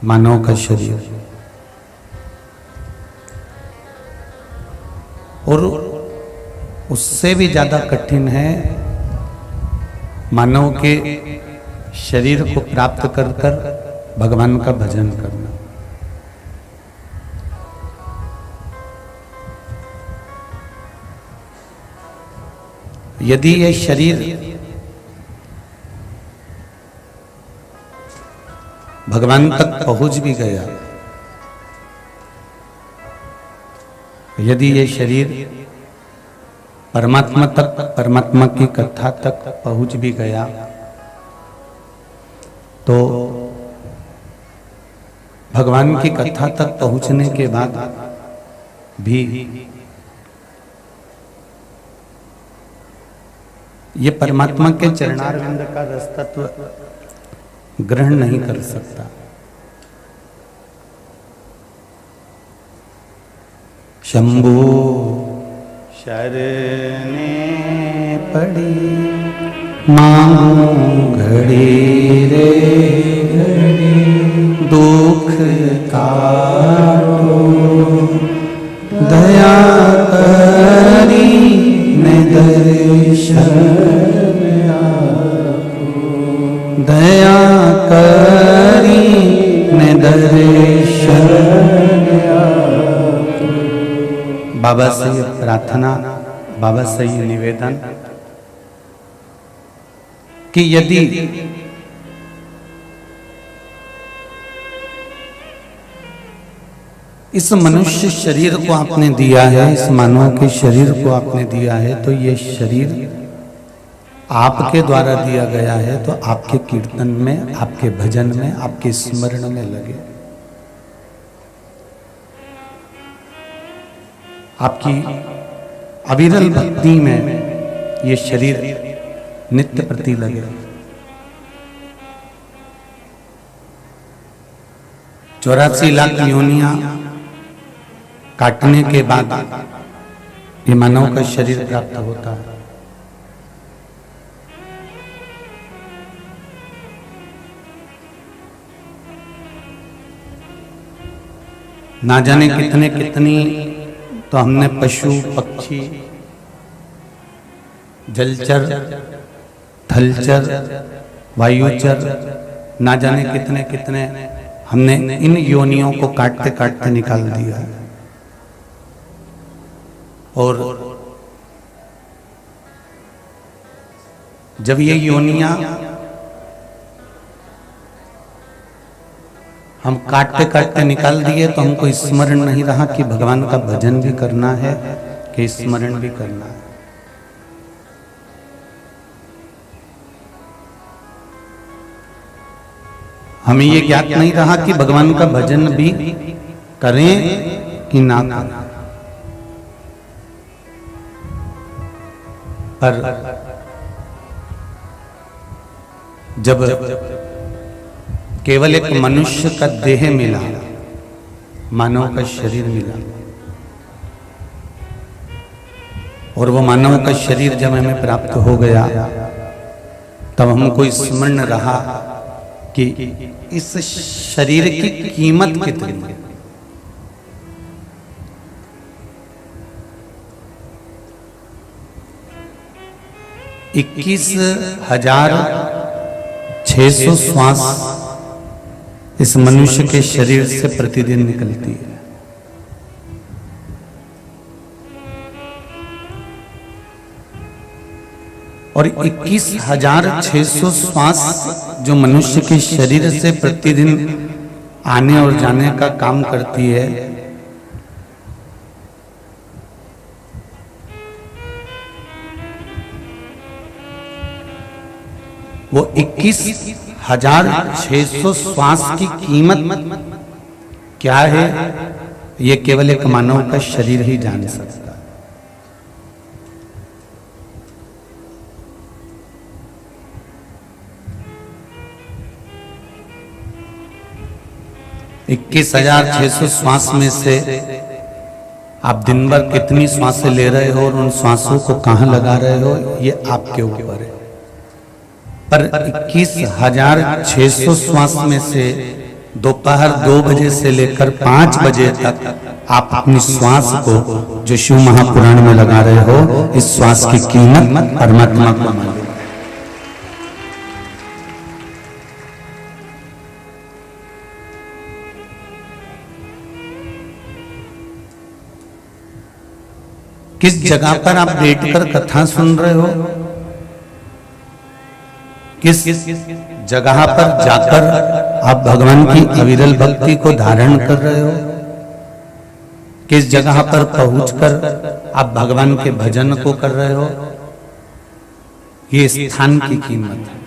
मानव का शरीर, और उससे भी ज्यादा कठिन है मानव के शरीर को प्राप्त कर कर भगवान का भजन करना। यदि ये शरीर भगवान तक पहुंच भी गया, यदि ये शरीर परमात्मा तक, परमात्मा की कथा तक पहुंच भी गया, तो भगवान की कथा तक पहुंचने के बाद भी ये परमात्मा के चरणारविंद का रस तत्व ग्रहण नहीं कर सकता। शंभो शरणे पड़ी मांगू घड़ी रे घड़ी, दुख काटो दया करी ने दर्शन आपो, दया करी ने दर्शन आपो। बाबा से ये प्रार्थना, बाबा से ये निवेदन कि यदि इस मनुष्य शरीर को आपने दिया है, इस मानव के शरीर को आपने दिया है, तो ये शरीर आपके द्वारा दिया गया है, तो आपके कीर्तन में, आपके भजन में, आपके स्मरण में लगे, आपकी अविरल भक्ति में ये शरीर नित्य प्रति लगे। 84 लाख योनियां काटने के बाद ये मानव का शरीर प्राप्त होता है। ना जाने कितने कितनी तो हमने पशु पक्षी, जलचर, थलचर, वायुचर, ना जाने कितने कितने हमने इन योनियों को काटते काटते निकाल दिया है। और जब ये योनियां हम काटते काटते निकाल दिए, तो हमको स्मरण नहीं रहा कि भगवान का भजन भी करना है, कि स्मरण भी करना है। हमें ये ज्ञात नहीं रहा कि भगवान का भजन भी करें कि ना करें। पर जब केवल एक मनुष्य का देह मिला, मानव का शरीर मिला, और वो मानव का शरीर जब हमें प्राप्त हो गया, तब हमको स्मरण रहा कि इस शरीर की कीमत कितनी है। इक्कीस 21,600 श्वास इस मनुष्य के शरीर से प्रतिदिन निकलती है। और 21,600 श्वास जो मनुष्य के शरीर से प्रतिदिन आने और जाने का काम करती है, वो 21,600 श्वास की कीमत क्या है, ये केवल एक मानव का शरीर ही जान सकता है। 21,600 श्वास में से आप दिन भर कितनी श्वासें ले रहे हो और उन श्वासों को कहां लगा रहे हो, ये आपके ऊपर है। पर 21,600 श्वास में से दोपहर 2 बजे से लेकर 5 बजे तक आप अपनी श्वास को जो शिव महापुराण में लगा रहे हो, इस श्वास की कीमत परमात्मा को मालूम। किस जगह पर आप बैठकर कथा सुन रहे हो, किस जगह पर जाकर आप भगवान की अविरल भक्ति को धारण कर रहे हो, किस जगह पर पहुंचकर आप भगवान के भजन को कर रहे हो, ये स्थान की कीमत है।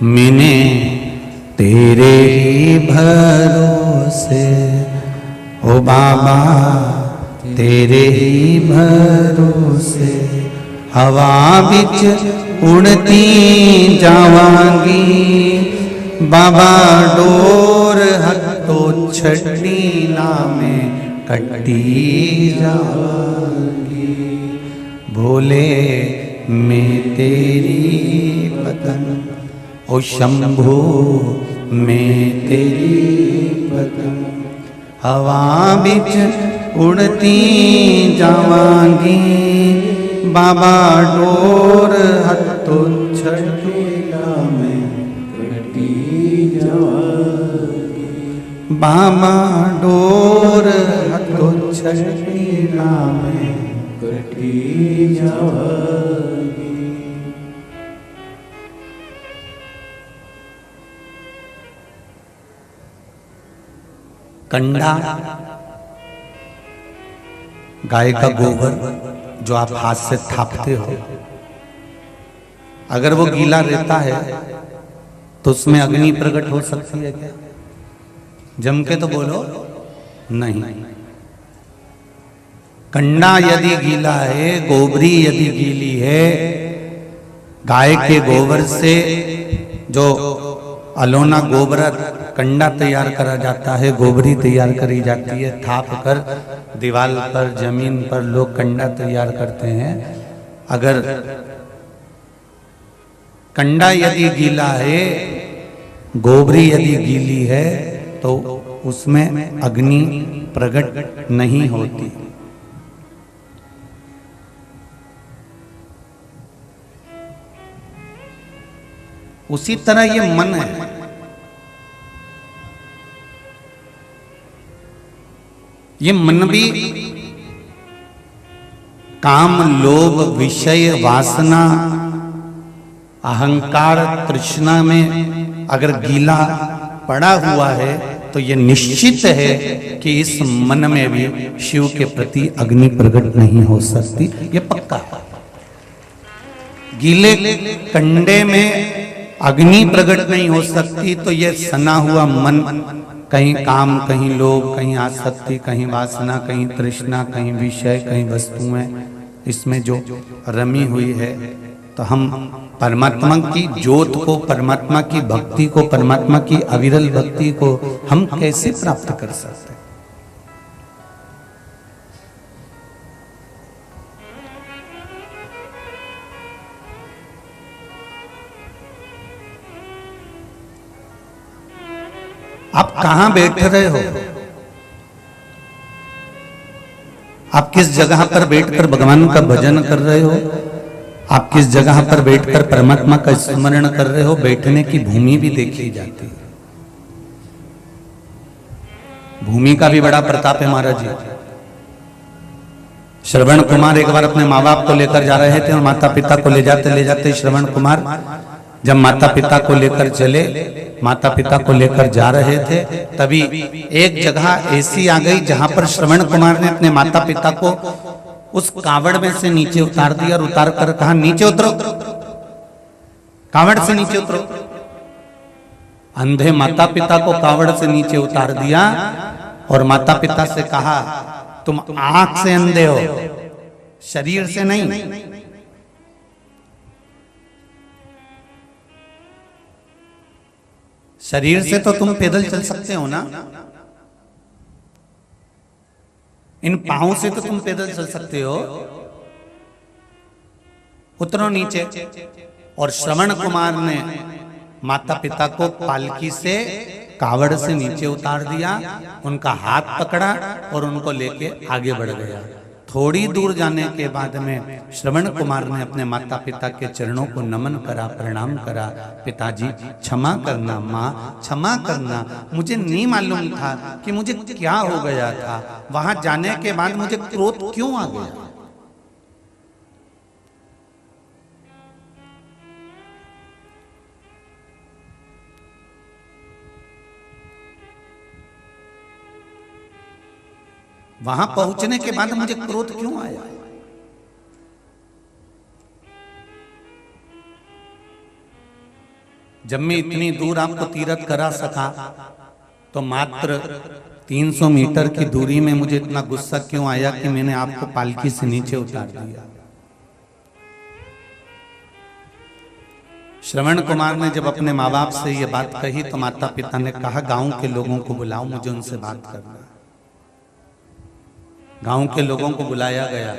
मैंने तेरे ही भरोसे ओ बाबा, तेरे ही भरोसे हवा बिच उड़ती जावांगी, बाबा डोर हथो छड़ी ना में कटी जावांगी, भोले मैं तेरी पतन ओ शंभू मैं तेरी पतन, हवा बिच उड़ती जावांगी, बाबा डोर हथो छड़ीला में कटी जावांगी, बाबा डोर हथो छड़ीला में कटी जावांगी। कंडा गाय का गोबर जो आप हाथ से थापते हो, अगर वो गीला रहता है तो उसमें अग्नि प्रकट हो सकती है क्या? जम के तो बोलो नहीं। कंडा यदि गीला है, गोबरी यदि गीली है, गाय के गोबर से जो अलोना गोबरा कंडा तैयार करा जाता है, गोबरी तैयार करी जाती है, थाप कर दीवार पर जमीन पर लोग कंडा तैयार करते हैं। अगर कंडा यदि गीला है, गोबरी यदि गीली है, तो उसमें अग्नि प्रकट नहीं होती। उसी तरह ये मन है, ये मन भी काम, लोभ, विषय, वासना, अहंकार, तृष्णा में अगर गीला पड़ा हुआ है तो ये निश्चित है कि इस मन में भी शिव के प्रति अग्नि प्रकट नहीं हो सकती, ये पक्का है। गीले कंडे में अग्नि प्रकट नहीं हो सकती तो ये सना हुआ मन, कहीं काम, कहीं लोभ, कहीं आसक्ति, कहीं वासना, कहीं तृष्णा, कहीं विषय, कहीं वस्तुएं, इसमें जो रमी हुई है, तो हम परमात्मा की ज्योत को, परमात्मा की भक्ति को, परमात्मा की अविरल भक्ति को हम कैसे प्राप्त कर सकते हैं? आप कहां बैठ रहे हो? आप किस जगह पर बैठकर भगवान का भजन कर रहे हो? आप किस जगह पर बैठकर परमात्मा का स्मरण कर रहे हो? बैठने की भूमि भी देखी जाती है। भूमि का भी बड़ा प्रताप है महाराज जी। श्रवण कुमार एक बार अपने माँ बाप को लेकर जा रहे थे और माता पिता को ले जाते श्रवण कुमार जब माता पिता को लेकर चले, माता पिता को लेकर जा रहे थे, तभी एक जगह ऐसी आ गई जहां पर श्रवण कुमार ने अपने माता पिता को उस कावड़ में से नीचे उतार दिया और उतार कर कहा, नीचे उतरो, कावड़ से नीचे उतरो। अंधे माता पिता को कावड़ से नीचे उतार दिया और माता पिता से कहा, तुम आंख से अंधे हो, शरीर से नहीं। शरीर से तो तुम पैदल चल सकते हो ना, इन पांवों से तो तुम पैदल चल सकते हो। उतरो नीचे। और श्रवण कुमार ने माता पिता को पालकी से कावड़ से नीचे उतार दिया, उनका हाथ पकड़ा और उनको लेके आगे बढ़ गया। थोड़ी दूर जाने के बाद में श्रवण कुमार ने अपने माता पिता के चरणों को नमन करा, प्रणाम करा। पिताजी क्षमा करना, माँ क्षमा करना, मुझे नहीं मालूम था कि मुझे क्या हो गया था, वहां जाने के बाद मुझे क्रोध क्यों आ गया। वहां पहुंचने के बाद मुझे क्रोध क्यों आया। जब मैं इतनी दूर आपको तीरथ करा सका तो मात्र 300 मीटर की दूरी में मुझे इतना गुस्सा क्यों आया कि मैंने आपको पालकी से नीचे उतार दिया। श्रवण कुमार ने जब अपने माँ बाप से ये बात कही तो माता पिता ने कहा गांव के लोगों को बुलाओ, मुझे उनसे बात करना। गांव के लोगों को बुलाया गया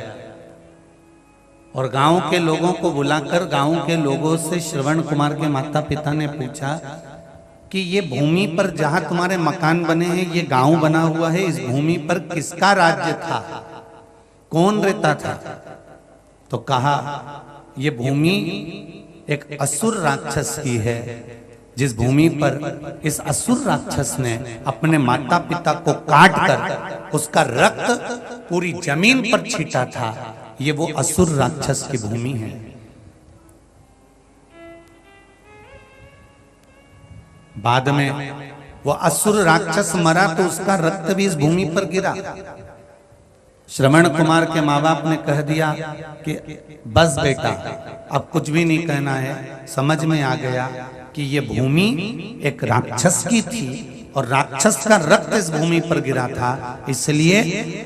और गांव के लोगों को बुलाकर गांव के लोगों से श्रवण कुमार के माता पिता ने पूछा कि ये भूमि पर जहां तुम्हारे मकान बने हैं, ये गांव बना हुआ है, इस भूमि पर किसका राज्य था, कौन रहता था। तो कहा ये भूमि एक असुर राक्षस की है, जिस भूमि पर इस असुर राक्षस ने अपने माता पिता को काट कर उसका रक्त पूरी जमीन पर छीटा था, ये वो असुर राक्षस की भूमि है। बाद में वो असुर राक्षस मरा तो उसका रक्त भी इस भूमि पर गिरा। श्रवण कुमार के माँ बाप ने कह दिया कि बस बेटा अब कुछ भी नहीं कहना है, समझ में आ गया कि ये भूमि एक राक्षस की थी और राक्षस का रक्त इस भूमि पर गिरा था, इसलिए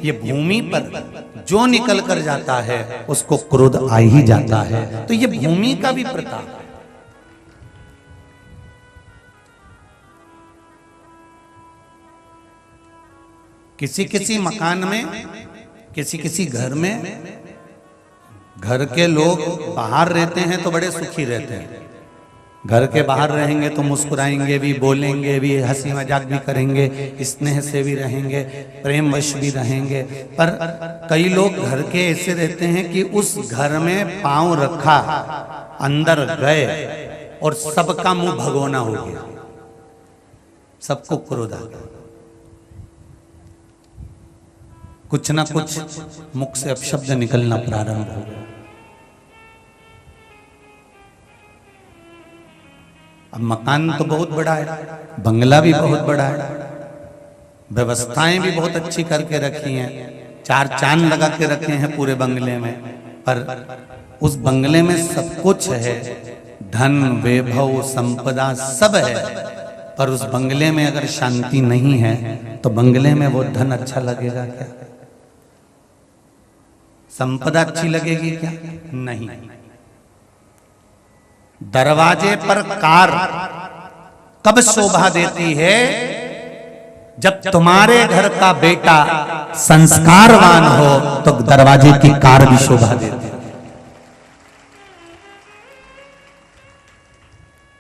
ये भूमि पर जो निकल कर जाता है उसको क्रोध आ ही जाता है। तो ये भूमि का भी प्रताप है। किसी किसी मकान में, किसी किसी घर में, घर के लोग बाहर रहते हैं तो बड़े सुखी रहते हैं। घर के बाहर रहेंगे तो मुस्कुराएंगे भी, बोलेंगे भी, हंसी मजाक भी करेंगे, स्नेह से भी रहेंगे, प्रेम वश भी रहेंगे। पर कई लोग घर के ऐसे रहते हैं कि उस घर में पांव रखा, अंदर गए और सबका मुंह भगोना हो गया, सबको क्रोध आ गया, कुछ ना कुछ मुख से अपशब्द निकलना प्रारंभ हो गया। अब मकान तो बहुत बड़ा है, बंगला भी बहुत बड़ा है, व्यवस्थाएं भी बहुत अच्छी करके रखी हैं, 4 चांद लगा के रखे हैं पूरे बंगले में, पर उस बंगले में सब कुछ है, धन वैभव संपदा सब है, पर उस बंगले में अगर शांति नहीं है तो बंगले में वो धन अच्छा लगेगा क्या, संपदा अच्छी लगेगी क्या, नहीं। दरवाजे पर कार कब शोभा देती है, जब तुम्हारे घर का बेटा संस्कारवान हो तो दरवाजे की कार भी शोभा देती है।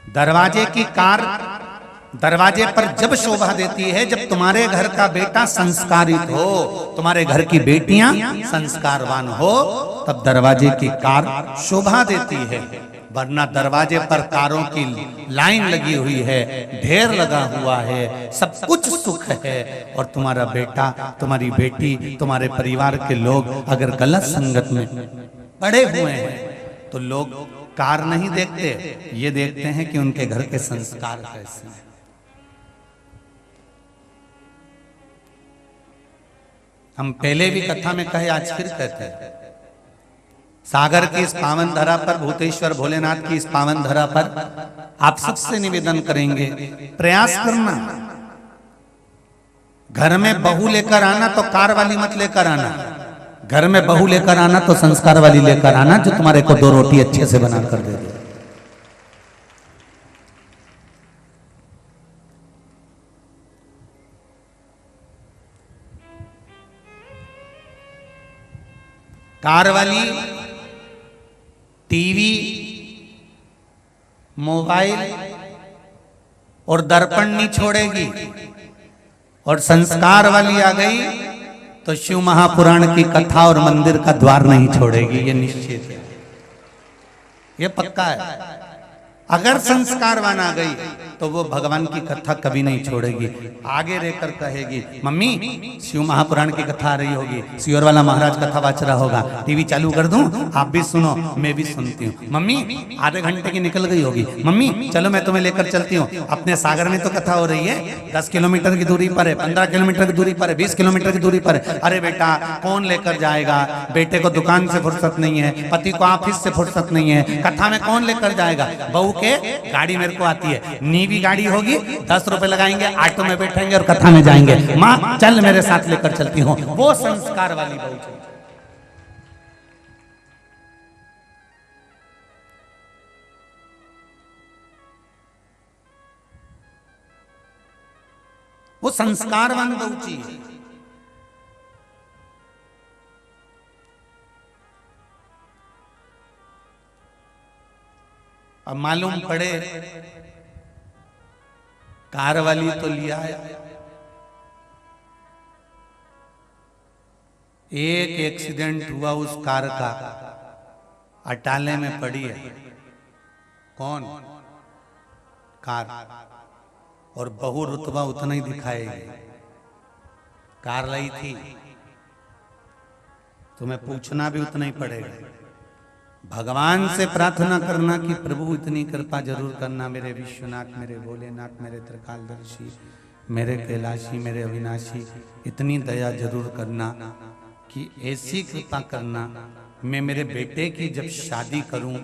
दरवाजे की कार दरवाजे पर जब शोभा देती है जब तुम्हारे घर का बेटा संस्कारित हो, तुम्हारे घर की बेटियां संस्कारवान हो, तब दरवाजे की कार शोभा देती है। वरना दरवाजे पर कारों की लाइन लगी हुई है, ढेर लगा हुआ है, सब कुछ सुख है, और तुम्हारा बेटा, तुम्हारी बेटी, तुम्हारे परिवार के लोग अगर गलत संगत में पड़े हुए हैं तो लोग कार नहीं देखते, ये देखते हैं कि उनके घर के संस्कार कैसे हैं। हम पहले भी कथा में कहे, आज फिर कहते हैं, सागर की इस पावन धरा पर, भूतेश्वर भोलेनाथ की इस पावन धरा पर आप सबसे निवेदन करेंगे, प्रयास करना, घर में बहू लेकर आना तो कार वाली मत लेकर आना, घर में बहू लेकर आना तो संस्कार वाली लेकर आना, जो तुम्हारे को 2 रोटी अच्छे से बना कर दे दे। कार वाली, टीवी, मोबाइल और दर्पण नहीं छोड़ेगी, और संस्कार वाली आ गई तो शिव महापुराण की कथा और मंदिर का द्वार नहीं छोड़ेगी। ये निश्चित है, ये पक्का है। अगर संस्कारवान आ गई तो वो भगवान की कथा कभी नहीं छोड़ेगी। आगे रहकर कहेगी, मम्मी शिव महापुराण की कथा आ रही होगी, सियोर वाला महाराज कथा वाच रहा होगा, टीवी चालू कर दूं, आप भी सुनो, मैं भी सुनती हूँ। मम्मी आधे घंटे की निकल गई होगी, मम्मी चलो मैं तुम्हें लेकर चलती हूँ, अपने सागर में तो कथा हो रही है, 10 किलोमीटर की दूरी पर है, 15 किलोमीटर की दूरी पर है, 20 किलोमीटर की दूरी पर है। अरे बेटा कौन लेकर जाएगा, बेटे को दुकान से फुर्सत नहीं है, पति को ऑफिस से फुर्सत नहीं है, कथा में कौन लेकर जाएगा। बहू के गाड़ी मेरे को आती है, नीवी गाड़ी होगी, 10 रुपए लगाएंगे, ऑटो में बैठेंगे और कथा में जाएंगे। माँ चल मेरे साथ लेकर चलती हूँ। वो संस्कार वाली बहू चाहिए। वो संस्कारवान बहू चाहिए। अब मालूम पड़े कार वाली तो लिया है, एक एक्सीडेंट हुआ उस कार का, अटाले में पड़ी है। कौन? कार। और बहु रुतबा उतना ही दिखाएगी। कार लाई थी, तुम्हें पूछना भी उतना ही पड़ेगा। भगवान से प्रार्थना करना कि प्रभु इतनी कृपा जरूर करना, मेरे विश्वनाथ, मेरे भोलेनाथ, मेरे त्रिकालदर्शी, मेरे कैलाशी, मेरे अविनाशी, इतनी दया जरूर करना कि ऐसी कृपा करना मैं मेरे बेटे की जब शादी करूं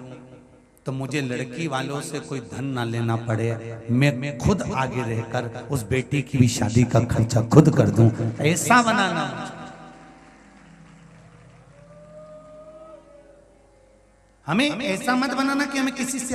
तो मुझे लड़की वालों से कोई धन ना लेना पड़े, मैं खुद आगे रहकर उस बेटी की भी शादी का खर्चा खुद कर दूं। ऐसा बनाना मुझे। हमें ऐसा मत बनाना कि हमें किसी से